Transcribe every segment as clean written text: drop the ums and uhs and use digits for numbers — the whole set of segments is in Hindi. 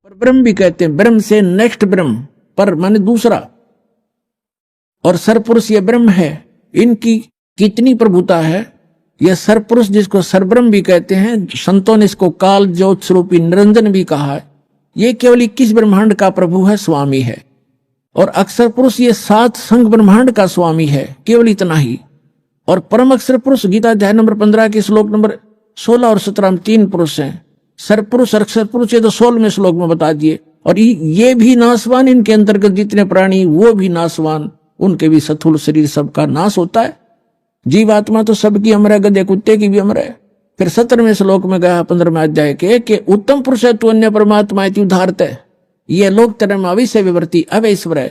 पर ब्रह्म भी कहते हैं, ब्रह्म से नेक्स्ट ब्रह्म, पर माने दूसरा, और सरपुरुष ये ब्रह्म है। इनकी कितनी प्रभुता है। यह सरपुरुष जिसको सरब्रह्म भी कहते हैं, संतों ने इसको काल ज्योत स्वरूपी निरंजन भी कहा है। ये केवल 21 ब्रह्मांड का प्रभु है, स्वामी है। और अक्षर पुरुष ये 7 संघ ब्रह्मांड का स्वामी है, केवल इतना ही। और परम अक्षर पुरुष गीता अध्याय नंबर 15 के श्लोक नंबर 16 और 17 में 3 पुरुष हैं। सरपुरुष अक्षर पुरुष ये तो 16वें श्लोक में बता दिए। और ये भी नासवान, इनके अंतर्गत जितने प्राणी वो भी नासवान, उनके भी स्थूल शरीर सबका नाश होता है। जीवात्मा तो सबकी अमर है, गधे कुत्ते की भी अमर है। फिर 17वें श्लोक में गया 15वें अध्याय के कि उत्तम पुरुष है तू अन्य परमात्मा उदाहरत है, ये लोक तरम अविश्य विवर्ती अवैश्वर है।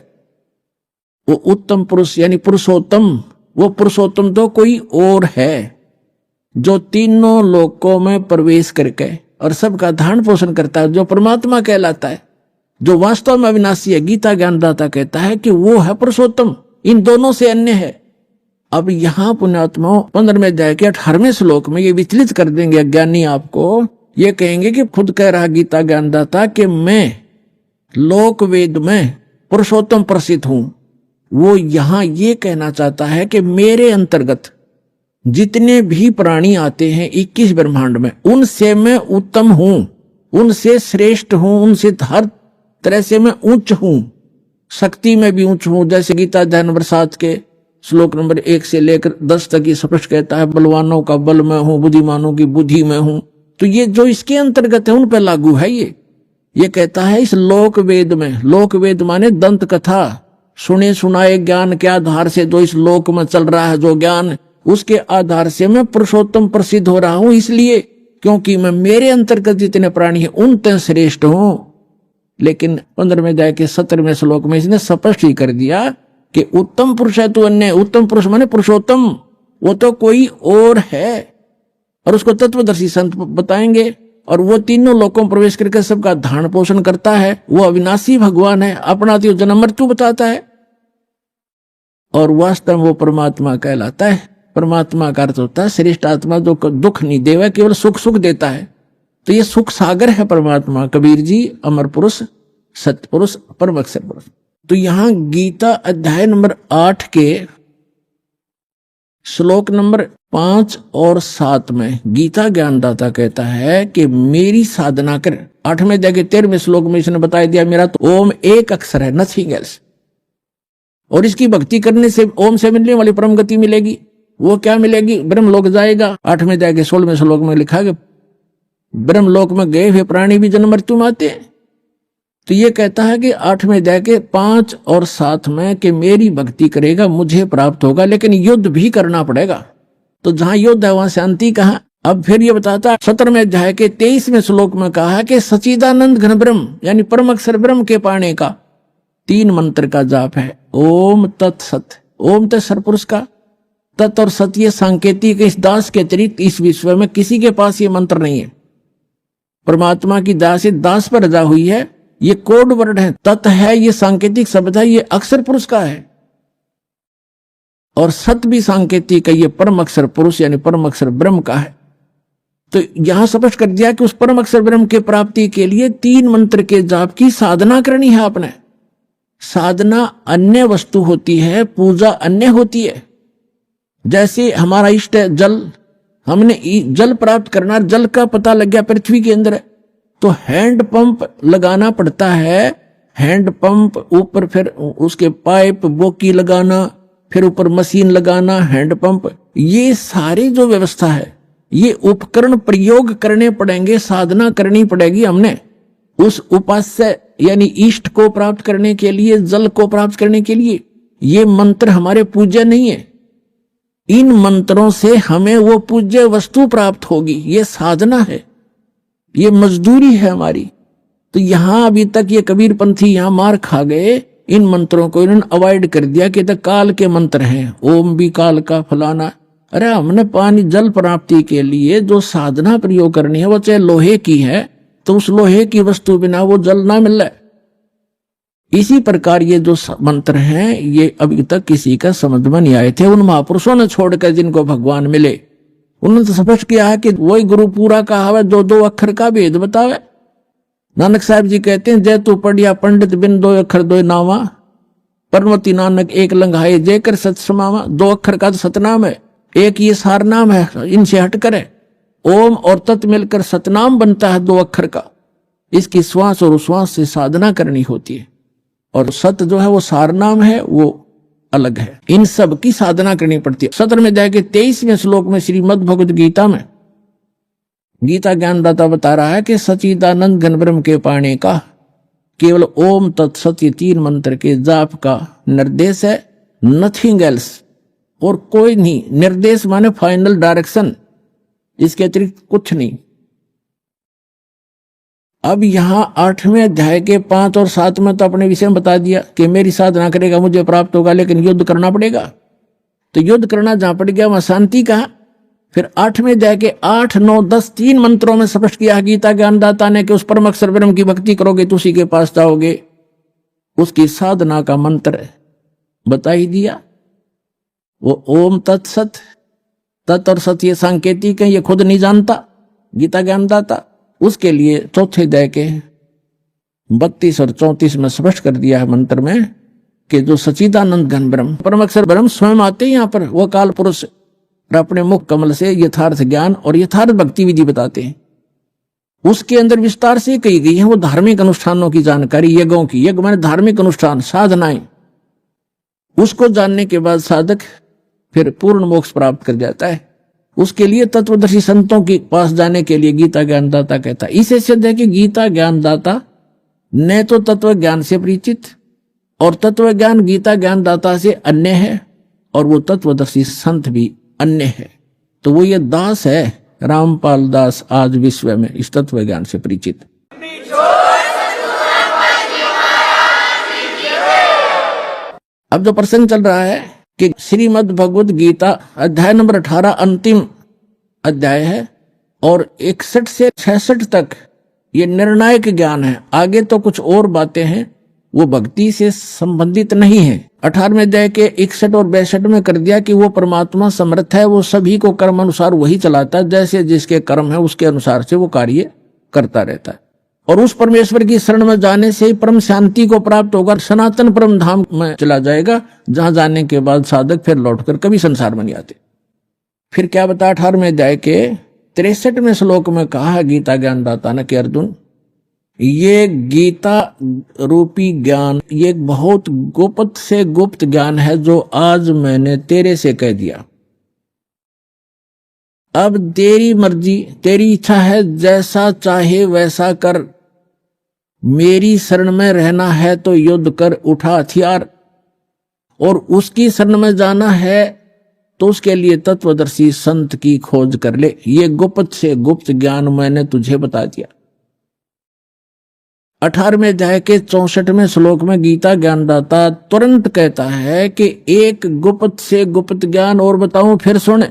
वो उत्तम पुरुष यानी पुरुषोत्तम, वो पुरुषोत्तम तो कोई और है जो तीनों लोकों में प्रवेश करके और सबका धारण पोषण करता है, जो परमात्मा कहलाता है, जो वास्तव में अविनाशी है। गीता ज्ञानदाता कहता है कि वो है पुरुषोत्तम, इन दोनों से अन्य है। अब यहां पुण्यात्माओं 15वें अध्याय के 18वें श्लोक में ये विचलित कर देंगे अज्ञानी आपको। ये कहेंगे कि खुद कह रहा गीता ज्ञानदाता कि मैं लोक वेद में पुरुषोत्तम प्रसिद्ध हूं। वो यहां ये कहना चाहता है कि मेरे अंतर्गत जितने भी प्राणी आते हैं 21 ब्रह्मांड में, उनसे मैं उत्तम हूं, उनसे श्रेष्ठ हूं, उनसे हर तरह से मैं उच्च हूं, शक्ति में भी उच्च हूं। जैसे गीता अध्याय नंबर 7 के श्लोक नंबर 1 से लेकर 10 तक ये स्पष्ट कहता है, बलवानों का बल में हूं, बुद्धिमानों की बुद्धि में हूं। तो ये जो इसके अंतर्गत है उन पर लागू है। ये कहता है इस लोक वेद में, लोक वेद माने दंत कथा, सुने सुनाए ज्ञान के आधार से जो इस लोक में चल रहा है, जो ज्ञान, उसके आधार से मैं पुरुषोत्तम प्रसिद्ध हो रहा हूं, इसलिए क्योंकि मैं मेरे अंतर्गत जितने प्राणी हैं उनते श्रेष्ठ हूं। लेकिन 15वें अध्याय के 17वें श्लोक में इसने स्पष्ट ही कर दिया कि उत्तम पुरुष है तू अन्य। उत्तम पुरुष माने पुरुषोत्तम, वो तो कोई और है। और उसको तत्वदर्शी संत बताएंगे। और वो तीनों लोकों में प्रवेश करके सबका धारण पोषण करता है। वो अविनाशी भगवान है, अपना तो जन्म मृत्यु बताता है और वास्तव में वो परमात्मा कहलाता है। परमात्मा का अर्थ होता है श्रेष्ठ आत्मा, जो दुख नहीं देवा, केवल सुख सुख देता है। तो ये सुख सागर है परमात्मा। कबीर जी अमर पुरुष, सत्य पुरुष, परम अक्षर पुरुष। तो यहां गीता अध्याय नंबर 8 के श्लोक नंबर 5 और 7 में गीता ज्ञानदाता कहता है कि मेरी साधना कर। 8वें अध्याय के 13वें श्लोक में इसने बता दिया मेरा तो ओम एक अक्षर है, नथिंग एल्स। और इसकी भक्ति करने से ओम से मिलने वाली परम गति मिलेगी। वो क्या मिलेगी? ब्रह्म लोक जाएगा। 8वें अध्याय के 16वें श्लोक में लिखा है ब्रह्म लोक में गए हुए प्राणी भी जन्म मृत्यु में आते हैं। तो ये कहता है कि 8वें अध्याय के 5 और 7 में कि मेरी भक्ति करेगा मुझे प्राप्त होगा, लेकिन युद्ध भी करना पड़ेगा। तो जहां युद्ध है वहां शांति कहां? अब फिर ये बताता है 17वें अध्याय के 23वें श्लोक में कहा कि सच्चिदानंद घन ब्रह्म यानी परम अक्षर ब्रह्म के पाने का 3 मंत्र का जाप है। ओम तत्सत। ओम तो सरपुरुष का, तत् और सत ये सांकेतिक, इस दास के अतिरिक्त इस विश्व में किसी के पास ये मंत्र नहीं है। परमात्मा की दास दास पर रजा हुई है। ये कोड वर्ड है। तत् है ये सांकेतिक शब्द है, ये अक्षर पुरुष का है। और सत भी सांकेतिक है, ये परम अक्षर पुरुष यानी परम अक्षर ब्रह्म का है। तो यहां स्पष्ट कर दिया कि उस परम अक्षर ब्रह्म के प्राप्ति के लिए 3 मंत्र के जाप की साधना करनी है आपने। साधना अन्य वस्तु होती है, पूजा अन्य होती है। जैसे हमारा इष्ट है जल, हमने जल प्राप्त करना, जल का पता लग गया पृथ्वी के अंदर है, तो हैंड पंप लगाना पड़ता है। हैंड पंप ऊपर फिर उसके पाइप बोकी लगाना, फिर ऊपर मशीन लगाना, हैंड पंप, ये सारी जो व्यवस्था है, ये उपकरण प्रयोग करने पड़ेंगे, साधना करनी पड़ेगी हमने उस उपास्य यानी इष्ट को प्राप्त करने के लिए, जल को प्राप्त करने के लिए। ये मंत्र हमारे पूज्य नहीं है। इन मंत्रों से हमें वो पूज्य वस्तु प्राप्त होगी। ये साधना है, ये मजदूरी है हमारी। तो यहां अभी तक ये कबीर पंथी यहां मार खा गए। इन मंत्रों को इन्होंने अवॉइड कर दिया कि तो काल के मंत्र हैं, ओम भी काल का फलाना। अरे हमने पानी जल प्राप्ति के लिए जो साधना प्रयोग करनी है वो चाहे लोहे की है, तो उस लोहे की वस्तु बिना वो जल ना मिल रहा है। इसी प्रकार ये जो मंत्र हैं ये अभी तक किसी का समझ में नहीं आए थे। उन महापुरुषों ने छोड़कर जिनको भगवान मिले, उन्होंने तो स्पष्ट किया है कि वही गुरु पूरा कहा है, 2-2 अक्षर का भेद बतावे। नानक साहब जी कहते हैं, जय तू पढ़िया पंडित बिन दो अखर दो नावा, परमति नानक एक लंघाए जय कर सत समावा। 2 अक्षर का तो सतनाम है, एक ये सार नाम है, इनसे हट करे ओम और तत् मिलकर सतनाम बनता है 2 अक्षर का। इसकी श्वास और उश्वास से साधना करनी होती है, और सत जो है वो सार नाम है, वो अलग है। इन सब की साधना करनी पड़ती है। 17 में जाके 23वें श्लोक में श्रीमद् भगवद गीता में गीता ज्ञानदाता बता रहा है कि सच्चिदानंद घन ब्रह्म के पाने का केवल ओम तत्सत ये 3 मंत्र के जाप का निर्देश है, नथिंग एल्स, और कोई नहीं। निर्देश माने फाइनल डायरेक्शन, इसके अतिरिक्त कुछ नहीं। अब यहां 8वें अध्याय के 5 और 7 में तो अपने विषय में बता दिया कि मेरी साधना करेगा मुझे प्राप्त होगा, लेकिन युद्ध करना पड़ेगा। तो युद्ध करना जहां पड़ गया वहां शांति कहा। फिर 8वें अध्याय के 8, 9, 10 3 मंत्रों में स्पष्ट किया गीता ज्ञानदाता ने कि उस परम अक्षर ब्रह्म की भक्ति करोगे तो उसी के पास जाओगे। उसकी साधना का मंत्र बता ही दिया, वो ओम तत्सत। तत् और सत ये सांकेतिक है, ये खुद नहीं जानता गीता ज्ञानदाता। उसके लिए 4थे अध्याय के 32 और 34 में स्पष्ट कर दिया है मंत्र में कि जो सच्चिदानंद घन ब्रह्म परम अक्षर ब्रह्म स्वयं आते हैं यहाँ पर, वो काल पुरुष अपने मुख कमल से यथार्थ ज्ञान और यथार्थ भक्ति विधि बताते हैं। उसके अंदर विस्तार से कही गई है वो धार्मिक अनुष्ठानों की जानकारी, यज्ञों की। यज्ञ माने धार्मिक अनुष्ठान, साधनाएं। उसको जानने के बाद साधक फिर पूर्ण मोक्ष प्राप्त कर जाता है। उसके लिए तत्वदर्शी संतों के पास जाने के लिए गीता ज्ञानदाता कहता है। इसे सिद्ध है कि गीता ज्ञानदाता न तो तत्व ज्ञान से परिचित और तत्व ज्ञान गीता ज्ञानदाता से अन्य है, और वो तत्वदर्शी संत भी अन्य है। तो वो ये दास है, रामपाल दास, आज विश्व में इस तत्व ज्ञान से परिचित। अब जो प्रसंग चल रहा है कि श्रीमद् भगवद गीता अध्याय नंबर 18 अंतिम अध्याय है, और 61 से 66 तक ये निर्णायक ज्ञान है। आगे तो कुछ और बातें हैं, वो भक्ति से संबंधित नहीं है। 18वें अध्याय के 61 और 62 में कर दिया कि वो परमात्मा समर्थ है, वो सभी को कर्म अनुसार वही चलाता है, जैसे जिसके कर्म है उसके अनुसार से वो कार्य करता रहता है। और उस परमेश्वर की शरण में जाने से ही परम शांति को प्राप्त होगा, सनातन परम धाम में चला जाएगा, जहां जाने के बाद साधक फिर लौटकर कभी संसार में नहीं आते। फिर क्या बता 18वें अध्याय के 63वें श्लोक में कहा गीता ज्ञानदाता ने कि अर्जुन, ये गीता रूपी ज्ञान ये एक बहुत गुप्त से गुप्त ज्ञान है जो आज मैंने तेरे से कह दिया। अब तेरी मर्जी, तेरी इच्छा है, जैसा चाहे वैसा कर। मेरी शरण में रहना है तो युद्ध कर, उठा हथियार, और उसकी शरण में जाना है तो उसके लिए तत्वदर्शी संत की खोज कर ले। ये गुप्त से गुप्त ज्ञान मैंने तुझे बता दिया। 18वें अध्याय के 64वें श्लोक में गीता ज्ञानदाता तुरंत कहता है कि एक गुप्त से गुप्त ज्ञान और बताऊं, फिर सुन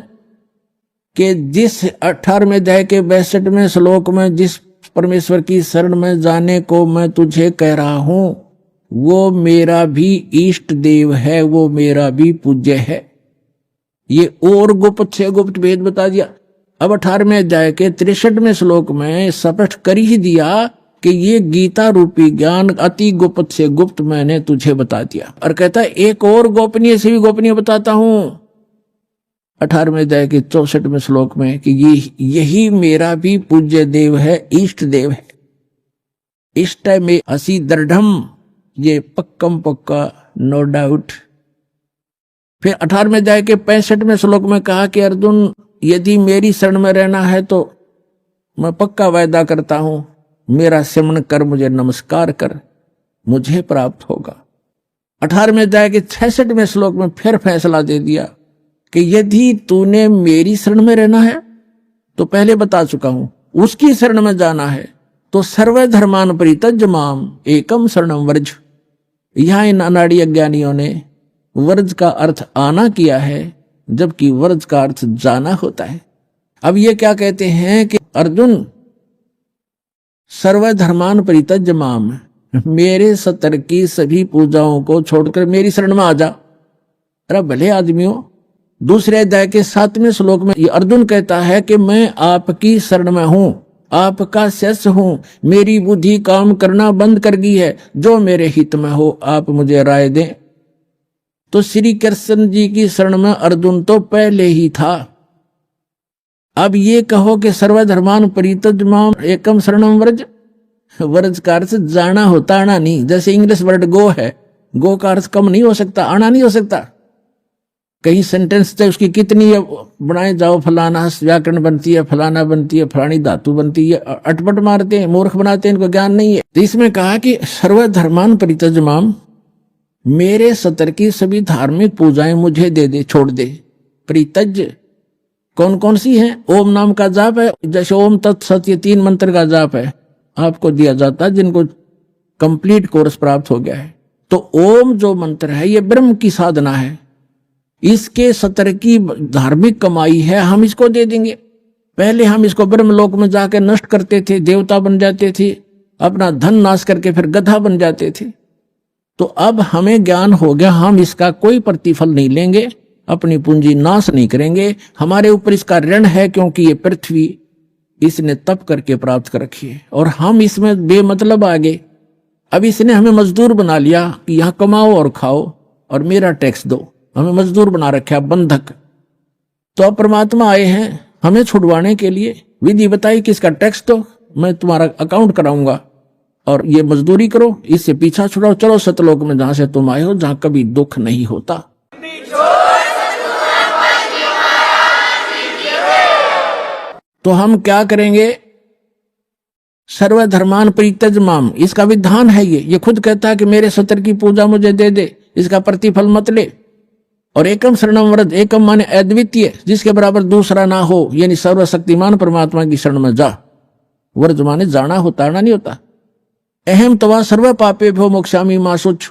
कि जिस 18वें अध्याय के 62वें श्लोक में जिस परमेश्वर की शरण में जाने को मैं तुझे कह रहा हूं, वो मेरा भी इष्ट देव है, वो मेरा भी पूज्य है। ये और गुप्त से गुप्त भेद बता दिया। अब 18वें अध्याय के 63वें श्लोक में स्पष्ट कर ही दिया कि ये गीता रूपी ज्ञान अति गुप्त से गुप्त मैंने तुझे बता दिया। और कहता है एक और गोपनीय से भी गोपनीय बताता हूं 18वें अध्याय के 64वें श्लोक में कि यही मेरा भी पूज्य देव है, इष्ट देव है। इष्ट में असी दृढ़म, ये पक्कम पक्का, नो डाउट। फिर 18वें अध्याय के 65वें श्लोक में कहा कि अर्जुन, यदि मेरी शरण में रहना है तो मैं पक्का वायदा करता हूं, मेरा सिमरण कर, मुझे नमस्कार कर, मुझे प्राप्त होगा। 18वें अध्याय के 66वें श्लोक में फिर फैसला दे दिया कि यदि तूने मेरी शरण में रहना है तो पहले बता चुका हूं, उसकी शरण में जाना है तो सर्व धर्मान परित्यज्य माम एकम शरणम वर्ज। यहां इन अनाड़ी अज्ञानियों ने वर्ज का अर्थ आना किया है, जबकि वर्ज का अर्थ जाना होता है। अब ये क्या कहते हैं कि अर्जुन, सर्व धर्मान परित्यज्य माम, मेरे सतर की सभी पूजाओं को छोड़कर मेरी शरण में आ जा। अरे भले आदमियों, दूसरे अध्याय के 7वें श्लोक में ये अर्जुन कहता है कि मैं आपकी शरण में हूं, आपका शिष्य हूं, मेरी बुद्धि काम करना बंद कर गई है, जो मेरे हित में हो आप मुझे राय दें। तो श्री कृष्ण जी की शरण में अर्जुन तो पहले ही था। अब ये कहो कि सर्वधर्मान परित्यज्य माम एकम शरणम व्रज, व्रज का अर्थ जाना होता, आना नहीं। जैसे इंग्लिश वर्ड गो है, गो का अर्थ कम नहीं हो सकता, आना नहीं हो सकता। कहीं सेंटेंस से उसकी कितनी बनाए जाओ, फलाना व्याकरण बनती है, फलाना बनती है, फलानी धातु बनती है, अटपट मारते हैं, मूर्ख बनाते हैं, इनको ज्ञान नहीं है। तो इसमें कहा कि सर्वधर्मान परित्यज्य माम, मेरे सतर की सभी धार्मिक पूजाएं मुझे दे दे, छोड़ दे। परित्यज्य कौन कौन सी है? ओम नाम का जाप है, जैसे ओम तत्सत, ये 3 मंत्र का जाप है, आपको दिया जाता है जिनको कंप्लीट कोर्स प्राप्त हो गया है। तो ओम जो मंत्र है ये ब्रह्म की साधना है, इसके सतर की धार्मिक कमाई है, हम इसको दे देंगे। पहले हम इसको ब्रह्मलोक में जाकर नष्ट करते थे, देवता बन जाते थे, अपना धन नाश करके फिर गधा बन जाते थे। तो अब हमें ज्ञान हो गया, हम इसका कोई प्रतिफल नहीं लेंगे, अपनी पूंजी नाश नहीं करेंगे। हमारे ऊपर इसका ऋण है, क्योंकि ये पृथ्वी इसने तप करके प्राप्त कर रखी है और हम इसमें बेमतलब आ गए। अब इसने हमें मजदूर बना लिया कि यहां कमाओ और खाओ और मेरा टैक्स दो, हमें मजदूर बना रखा, बंधक। तो अब परमात्मा आए हैं हमें छुड़वाने के लिए, विधि बताई कि इसका टैक्स दो, मैं तुम्हारा अकाउंट कराऊंगा और ये मजदूरी करो, इससे पीछा छुड़ाओ, चलो सतलोक में जहां से तुम आए हो, जहां कभी दुख नहीं होता। तो हम क्या करेंगे? सर्वधर्मान परित्यज्य माम, इसका विधान है ये खुद कहता है कि मेरे सतर की पूजा मुझे दे दे, इसका प्रतिफल मत ले। और एकम शरणम व्रज, एकम माने अद्वितीय, जिसके बराबर दूसरा ना हो, यानी सर्वशक्तिमान परमात्मा की शरण में जा। व्रज माने जाना होता, आना नहीं होता। अहम तवा सर्व पापे भो मोक्षामी मां शुच,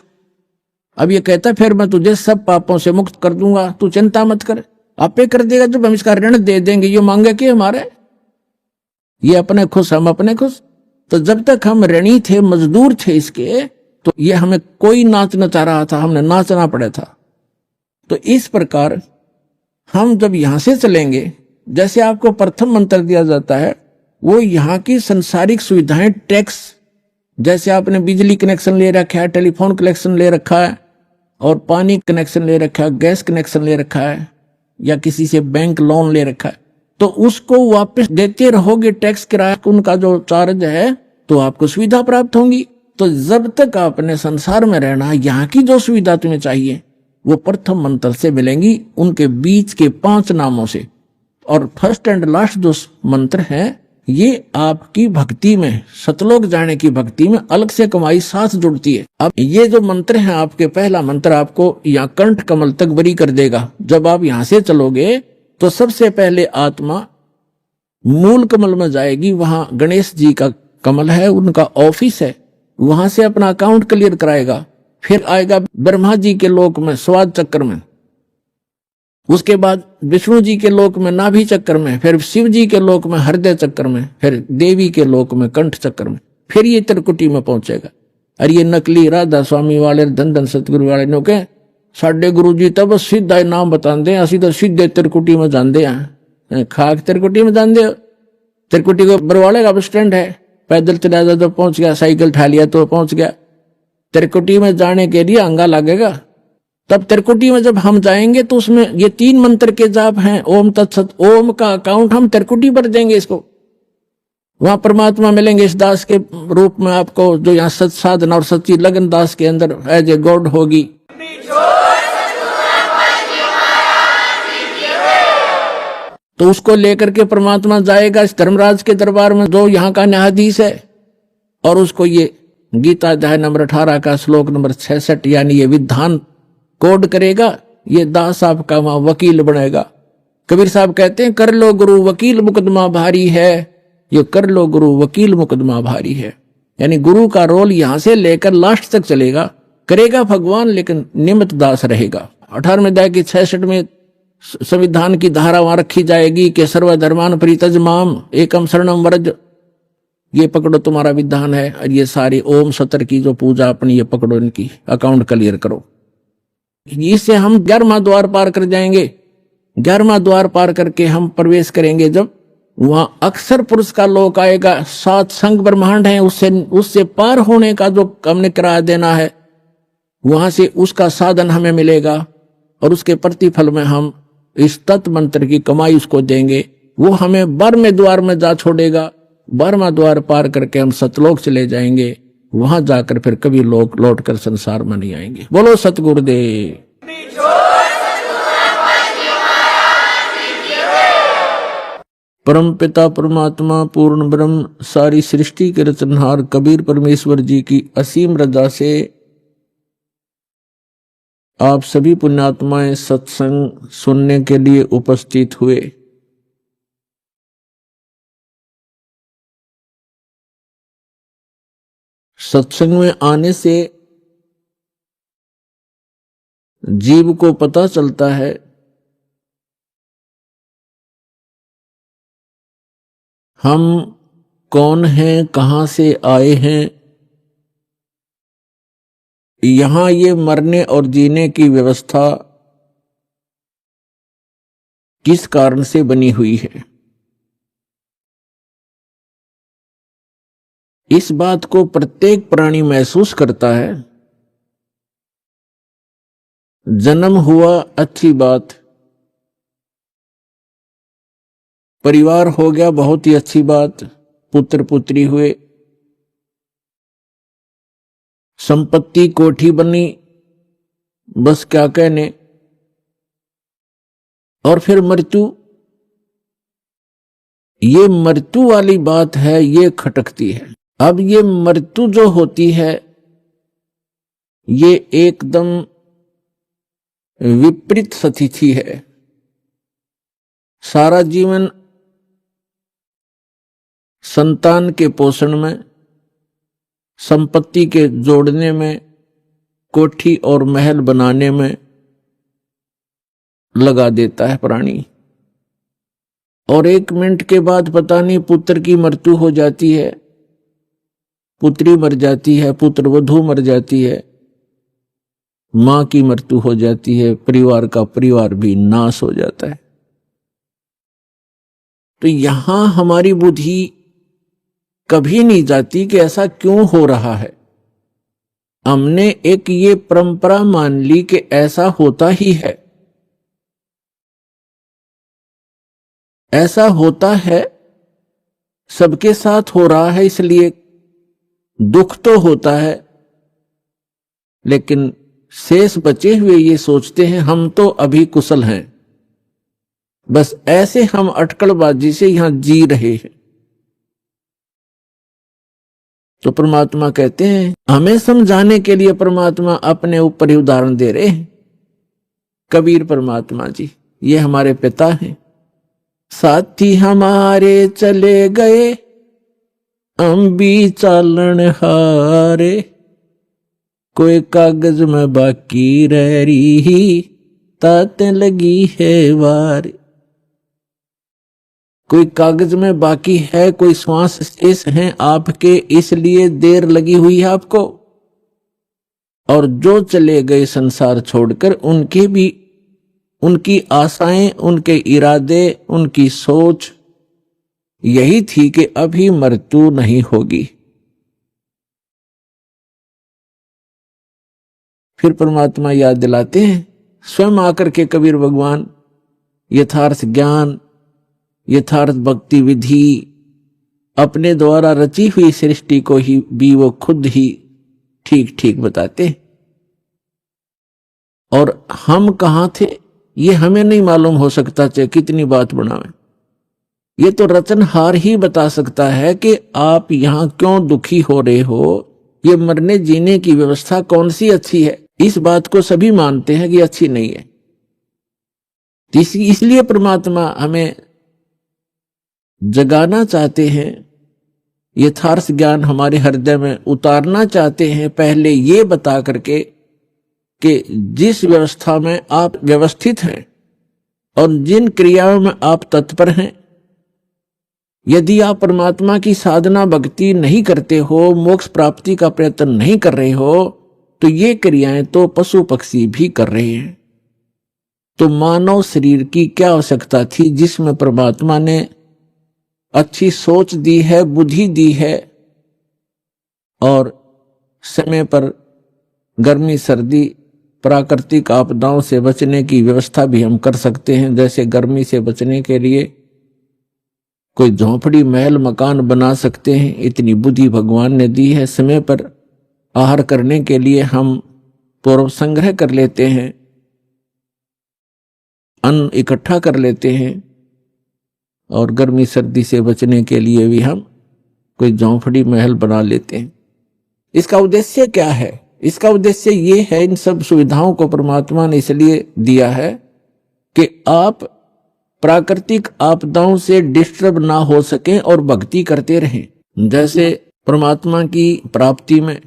अब ये कहता फिर मैं तुझे सब पापों से मुक्त कर दूंगा, तू चिंता मत कर। आपे कर देगा जब हम इसका ऋण दे देंगे। ये मांगे कि हमारे, ये अपने खुश हम अपने खुश। तो जब तक हम ऋणी थे, मजदूर थे इसके, तो ये हमें कोई नाच नचा रहा था, हमने नाचना पड़ा था। तो इस प्रकार हम जब यहां से चलेंगे, जैसे आपको प्रथम मंत्र दिया जाता है, वो यहाँ की संसारिक सुविधाएं, टैक्स, जैसे आपने बिजली कनेक्शन ले रखा है, टेलीफोन कनेक्शन ले रखा है और पानी कनेक्शन ले रखा है, गैस कनेक्शन ले रखा है या किसी से बैंक लोन ले रखा है, तो उसको वापस देते रहोगे टैक्स किराया, उनका जो चार्ज है, तो आपको सुविधा प्राप्त होंगी। तो जब तक आपने संसार में रहना, यहाँ की जो सुविधा तुम्हें चाहिए वो प्रथम मंत्र से मिलेंगी, उनके बीच के 5 नामों से। और फर्स्ट एंड लास्ट जो मंत्र है, ये आपकी भक्ति में, सतलोक जाने की भक्ति में अलग से कमाई साथ जुड़ती है। अब ये जो मंत्र है आपके, पहला मंत्र आपको यहाँ कंठ कमल तक बरी कर देगा। जब आप यहाँ से चलोगे तो सबसे पहले आत्मा मूल कमल में जाएगी, वहां गणेश जी का कमल है, उनका ऑफिस है, वहां से अपना अकाउंट क्लियर कराएगा। फिर आएगा ब्रह्मा जी के लोक में स्वाद चक्र में, उसके बाद विष्णु जी के लोक में नाभि चक्र में, फिर शिव जी के लोक में हृदय चक्र में, फिर देवी के लोक में कंठ चक्र में, फिर ये त्रिकुटी में पहुंचेगा। और ये नकली राधा स्वामी वाले, धन धन सतगुरु वाले नो के साडे गुरु जी तब सीधा नाम बताते, असि तो सीधे त्रिकुटी में जाते हैं। खाक त्रिकुटी में जाते हो? त्रिकुटी को बरवाले का बस स्टैंड है, पैदल चला जाए तो पहुंच गया, साइकिल उठा लिया तो पहुंच गया। त्रिकुटी में जाने के लिए अंगा लगेगा। तब त्रिकुटी में जब हम जाएंगे तो उसमें ये 3 मंत्र के जाप हैं, ओम तत्सत, ओम का अकाउंट हम त्रिकुटी पर देंगे इसको। वहां परमात्मा मिलेंगे इस दास के रूप में आपको, जो यहाँ सत साधना और सच्ची लगन दास के अंदर एज ए गॉड होगी। तो उसको लेकर के परमात्मा जाएगा इस धर्मराज के दरबार में, जो यहाँ का न्यायाधीश है, और उसको ये गीता अध्याय नंबर 18 का श्लोक नंबर 66 यानी ये विधान कोड करेगा। ये दास आपका वहां वकील बनेगा। कबीर साहब कहते हैं, कर लो गुरु वकील मुकदमा भारी है, ये कर लो गुरु वकील मुकदमा भारी है। यानी गुरु का रोल यहां से लेकर लास्ट तक चलेगा, करेगा भगवान, लेकिन निमित्त दास रहेगा। 18वें अध्याय की 66 में संविधान की धारा वहां रखी जाएगी कि सर्वधर्मान परित्यज्य माम एकम शरणम व्रज, ये पकड़ो तुम्हारा विधान है। और ये सारी ओम सतर की जो पूजा अपनी, ये पकड़ो, इनकी अकाउंट क्लियर करो। इससे हम 11वां द्वार पार कर जाएंगे। 11वां द्वार पार करके हम प्रवेश करेंगे जब वहां अक्सर पुरुष का लोक आएगा, 7 संग ब्रह्मांड है, उससे पार होने का जो हमने किराया देना है, वहां से उसका साधन हमें मिलेगा और उसके प्रतिफल में हम इस तत्व मंत्र की कमाई उसको देंगे। वो हमें 12वें द्वार में जा छोड़ेगा, 12वां द्वार पार करके हम सतलोक चले जाएंगे। वहां जाकर फिर कभी लोग लौट कर संसार में नहीं आएंगे। बोलो सतगुरुदेव। परम पिता परमात्मा पूर्ण ब्रह्म सारी सृष्टि के रचनहार कबीर परमेश्वर जी की असीम रजा से आप सभी पुण्यात्माएं सत्संग सुनने के लिए उपस्थित हुए। सत्संग में आने से जीव को पता चलता है हम कौन हैं, कहां से आए हैं। यहां ये मरने और जीने की व्यवस्था किस कारण से बनी हुई है, इस बात को प्रत्येक प्राणी महसूस करता है। जन्म हुआ अच्छी बात, परिवार हो गया बहुत ही अच्छी बात, पुत्र पुत्री हुए, संपत्ति कोठी बनी, बस क्या कहने। और फिर मृत्यु, ये मृत्यु वाली बात है, ये खटकती है। अब ये मृत्यु जो होती है ये एकदम विपरीत स्थिति है। सारा जीवन संतान के पोषण में, संपत्ति के जोड़ने में, कोठी और महल बनाने में लगा देता है प्राणी, और 1 मिनट के बाद पता नहीं पुत्र की मृत्यु हो जाती है, पुत्री मर जाती है, पुत्र वधू मर जाती है, मां की मृत्यु हो जाती है, परिवार का परिवार भी नाश हो जाता है। तो यहां हमारी बुद्धि कभी नहीं जाती कि ऐसा क्यों हो रहा है। हमने एक ये परंपरा मान ली कि ऐसा होता ही है, ऐसा होता है, सबके साथ हो रहा है, इसलिए दुख तो होता है। लेकिन शेष बचे हुए ये सोचते हैं हम तो अभी कुशल हैं, बस ऐसे हम अटकलबाजी से यहां जी रहे हैं। तो परमात्मा कहते हैं, हमें समझाने के लिए परमात्मा अपने ऊपर ही उदाहरण दे रहे हैं। कबीर परमात्मा जी ये हमारे पिता हैं। साथी हमारे चले गए, हम भी चालन हारे, कोई कागज में बाकी रह रही, ताते लगी है वार। कोई कागज में बाकी है, कोई श्वास शेष हैं आपके, इसलिए देर लगी हुई है आपको। और जो चले गए संसार छोड़कर, उनके भी, उनकी आशाएं, उनके इरादे, उनकी सोच यही थी कि अभी मृत्यु नहीं होगी। फिर परमात्मा याद दिलाते हैं, स्वयं आकर के कबीर भगवान यथार्थ ज्ञान, यथार्थ भक्ति विधि, अपने द्वारा रची हुई सृष्टि को ही भी वो खुद ही ठीक ठीक बताते। और हम कहां थे ये हमें नहीं मालूम हो सकता, चाहे कितनी बात बनावे। ये तो रचनहार ही बता सकता है कि आप यहां क्यों दुखी हो रहे हो, ये मरने जीने की व्यवस्था कौन सी अच्छी है। इस बात को सभी मानते हैं कि अच्छी नहीं है। इसलिए परमात्मा हमें जगाना चाहते हैं, यथार्थ ज्ञान हमारे हृदय में उतारना चाहते हैं, पहले ये बता करके कि जिस व्यवस्था में आप व्यवस्थित हैं और जिन क्रियाओं में आप तत्पर हैं, यदि आप परमात्मा की साधना भक्ति नहीं करते हो, मोक्ष प्राप्ति का प्रयत्न नहीं कर रहे हो, तो ये क्रियाएं तो पशु पक्षी भी कर रहे हैं। तो मानव शरीर की क्या आवश्यकता थी जिसमें परमात्मा ने अच्छी सोच दी है, बुद्धि दी है, और समय पर गर्मी सर्दी प्राकृतिक आपदाओं से बचने की व्यवस्था भी हम कर सकते हैं। जैसे गर्मी से बचने के लिए कोई झोंपड़ी महल मकान बना सकते हैं, इतनी बुद्धि भगवान ने दी है। समय पर आहार करने के लिए हम पूर्व संग्रह कर लेते हैं, अन्न इकट्ठा कर लेते हैं, और गर्मी सर्दी से बचने के लिए भी हम कोई झोंपड़ी महल बना लेते हैं। इसका उद्देश्य क्या है? इसका उद्देश्य ये है, इन सब सुविधाओं को परमात्मा ने इसलिए दिया है कि आप प्राकृतिक आपदाओं से डिस्टर्ब ना हो सकें और भक्ति करते रहें। जैसे परमात्मा की प्राप्ति में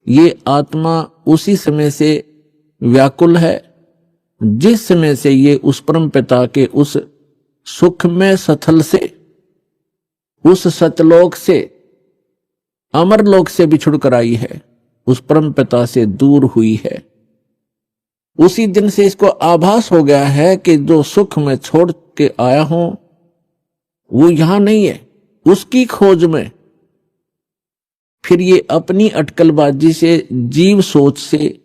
ये आत्मा उसी समय से व्याकुल है जिस समय से ये उस परम पिता के उस सुखमय सथल से, उस सतलोक से, अमरलोक से बिछुड़ कर आई है, उस परम पिता से दूर हुई है। उसी दिन से इसको आभास हो गया है कि जो सुख मैं छोड़ के आया हूं वो यहां नहीं है। उसकी खोज में फिर ये अपनी अटकलबाजी से, जीव सोच से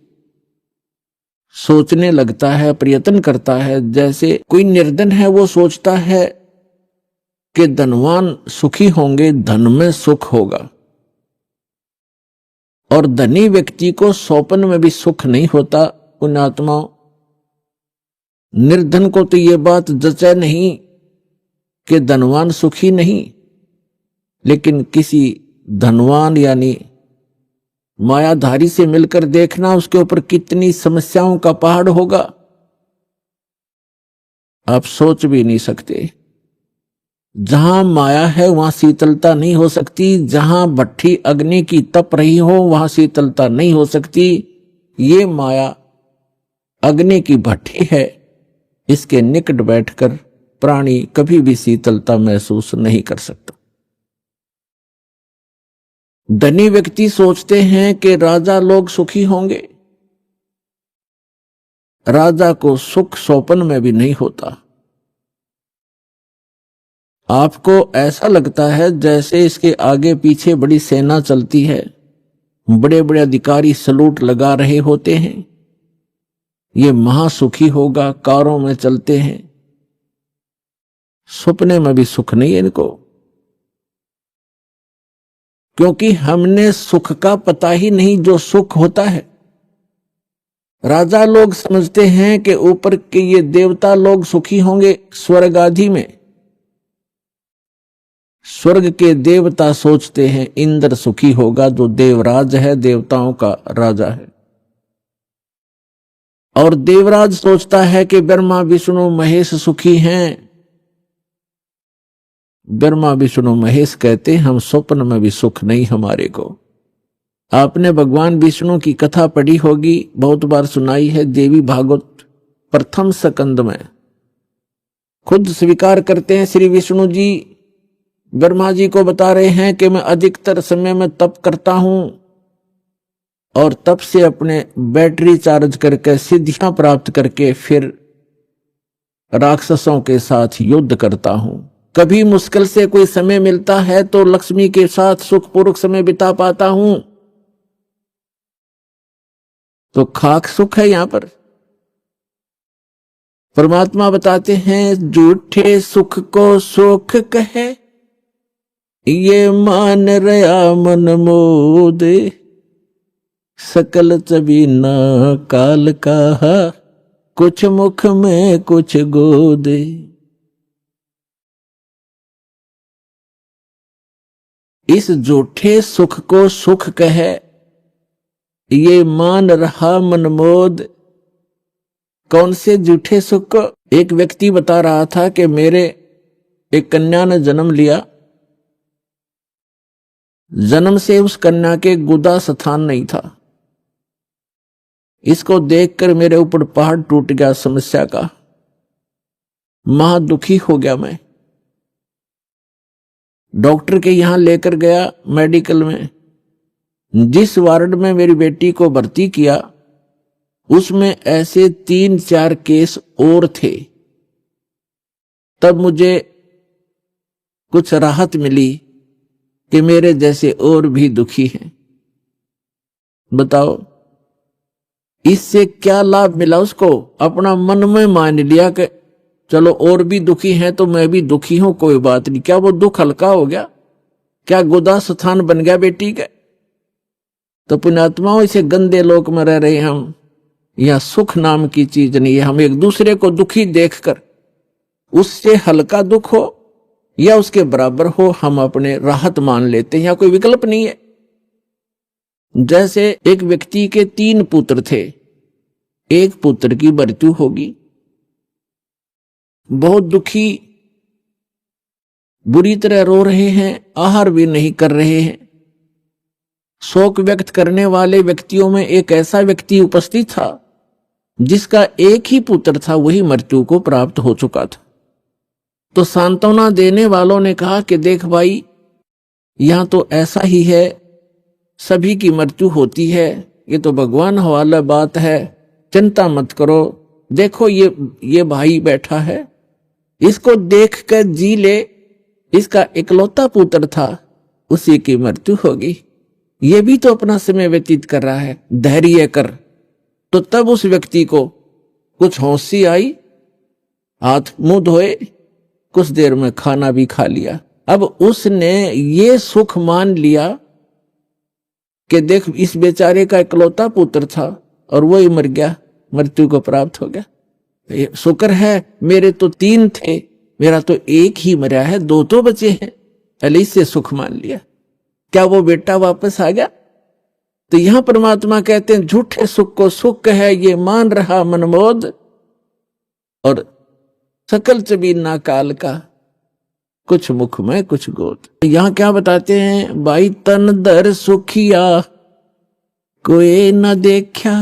सोचने लगता है, प्रयत्न करता है। जैसे कोई निर्धन है, वो सोचता है कि धनवान सुखी होंगे, धन में सुख होगा, और धनी व्यक्ति को स्वप्न में भी सुख नहीं होता। उन आत्माओं, निर्धन को तो ये बात जचे नहीं कि धनवान सुखी नहीं, लेकिन किसी धनवान यानी मायाधारी से मिलकर देखना, उसके ऊपर कितनी समस्याओं का पहाड़ होगा, आप सोच भी नहीं सकते। जहां माया है वहां शीतलता नहीं हो सकती, जहां भट्ठी अग्नि की तप रही हो वहां शीतलता नहीं हो सकती। ये माया अग्नि की भट्ठी है, इसके निकट बैठकर प्राणी कभी भी शीतलता महसूस नहीं कर सकता। धनी व्यक्ति सोचते हैं कि राजा लोग सुखी होंगे, राजा को सुख स्वप्न में भी नहीं होता। आपको ऐसा लगता है जैसे इसके आगे पीछे बड़ी सेना चलती है, बड़े बड़े अधिकारी सलूट लगा रहे होते हैं, ये महासुखी होगा, कारों में चलते हैं। सपने में भी सुख नहीं है इनको, क्योंकि हमने सुख का पता ही नहीं जो सुख होता है। राजा लोग समझते हैं कि ऊपर के ये देवता लोग सुखी होंगे स्वर्ग आदि में। स्वर्ग के देवता सोचते हैं इंद्र सुखी होगा, जो देवराज है, देवताओं का राजा है। और देवराज सोचता है कि ब्रह्मा विष्णु महेश सुखी हैं। ब्रह्मा विष्णु महेश कहते हम स्वप्न में भी सुख नहीं हमारे को। आपने भगवान विष्णु की कथा पढ़ी होगी, बहुत बार सुनाई है, देवी भागवत प्रथम स्कंद में खुद स्वीकार करते हैं श्री विष्णु जी, ब्रह्मा जी को बता रहे हैं कि मैं अधिकतर समय में तप करता हूं और तप से अपने बैटरी चार्ज करके सिद्धियां प्राप्त करके फिर राक्षसों के साथ युद्ध करता हूं। कभी मुश्किल से कोई समय मिलता है तो लक्ष्मी के साथ सुखपूर्वक समय बिता पाता हूं। तो खाक सुख है यहां पर। परमात्मा बताते हैं झूठे सुख को सुख कहे, ये मान रया मन मोद, सकल चबीना काल कहा, कुछ मुख में कुछ गोद। इस झूठे सुख को सुख कहे, ये मान रहा मनमोद। कौन से झूठे सुख को? एक व्यक्ति बता रहा था कि मेरे एक कन्या ने जन्म लिया, जन्म से उस कन्या के गुदा स्थान नहीं था। इसको देखकर मेरे ऊपर पहाड़ टूट गया समस्या का, महा दुखी हो गया मैं। डॉक्टर के यहां लेकर गया मेडिकल में। जिस वार्ड में मेरी बेटी को भर्ती किया उसमें ऐसे 3-4 केस और थे। तब मुझे कुछ राहत मिली कि मेरे जैसे और भी दुखी हैं। बताओ इससे क्या लाभ मिला उसको? अपना मन में मान लिया कि चलो और भी दुखी हैं तो मैं भी दुखी हूं, कोई बात नहीं। क्या वो दुख हल्का हो गया? क्या गोदा स्थान बन गया बेटी का? तो पुण्यात्माओं, इसे गंदे लोक में रह रहे हम, यह सुख नाम की चीज नहीं है। हम एक दूसरे को दुखी देखकर उससे हल्का दुख हो या उसके बराबर हो, हम अपने राहत मान लेते हैं, या कोई विकल्प नहीं है। जैसे एक व्यक्ति के 3 पुत्र थे, एक पुत्र की मृत्यु होगी, बहुत दुखी, बुरी तरह रो रहे हैं, आहार भी नहीं कर रहे हैं। शोक व्यक्त करने वाले व्यक्तियों में एक ऐसा व्यक्ति उपस्थित था जिसका एक ही पुत्र था, वही मृत्यु को प्राप्त हो चुका था। तो सांत्वना देने वालों ने कहा कि देख भाई, यहां तो ऐसा ही है, सभी की मृत्यु होती है, ये तो भगवान हवाला बात है, चिंता मत करो। देखो ये भाई बैठा है, इसको देख कर जी ले, इसका इकलौता पुत्र था, उसी की मृत्यु होगी, ये भी तो अपना समय व्यतीत कर रहा है, धैर्य कर। तो तब उस व्यक्ति को कुछ होशी आई, हाथ मुंह धोए, कुछ देर में खाना भी खा लिया। अब उसने ये सुख मान लिया कि देख इस बेचारे का इकलौता पुत्र था और वही मर गया, मृत्यु को प्राप्त हो गया। शुक्र है मेरे तो 3 थे, मेरा तो एक ही मरा है, 2 तो बचे हैं। पहले इससे सुख मान लिया। क्या वो बेटा वापस आ गया? तो यहां परमात्मा कहते हैं झूठे सुख को सुख है ये मान रहा मनमोद, और सकल चबीना काल का, कुछ मुख में कुछ गोद। यहां क्या बताते हैं? भाई तन दर सुखिया कोई न देखा,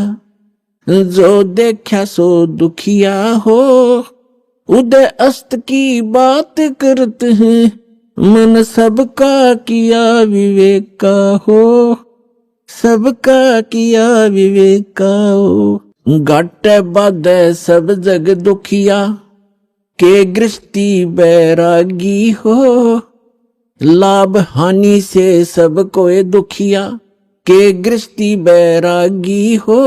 जो देखा सो दुखिया हो। उदय अस्त की बात करते हैं, मन सबका किया विवेक का हो, सबका किया विवेक का हो। घट बाधे सब जग दुखिया, के गृष्टि बैरागी हो। लाभ हानि से सब कोई दुखिया, के गृष्टि बैरागी हो।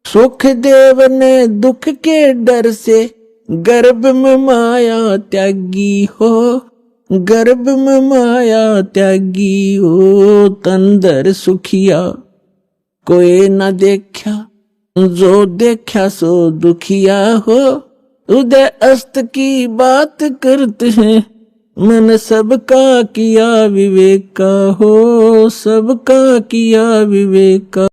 सुख देव ने दुख के डर से, गर्भ में माया त्यागी हो, गर्भ में माया त्यागी हो। तंदर सुखिया कोई न देखा, जो देखा सो दुखिया हो। उदय अस्त की बात करते हैं, मन सबका किया विवेक का हो, सबका किया विवेक का।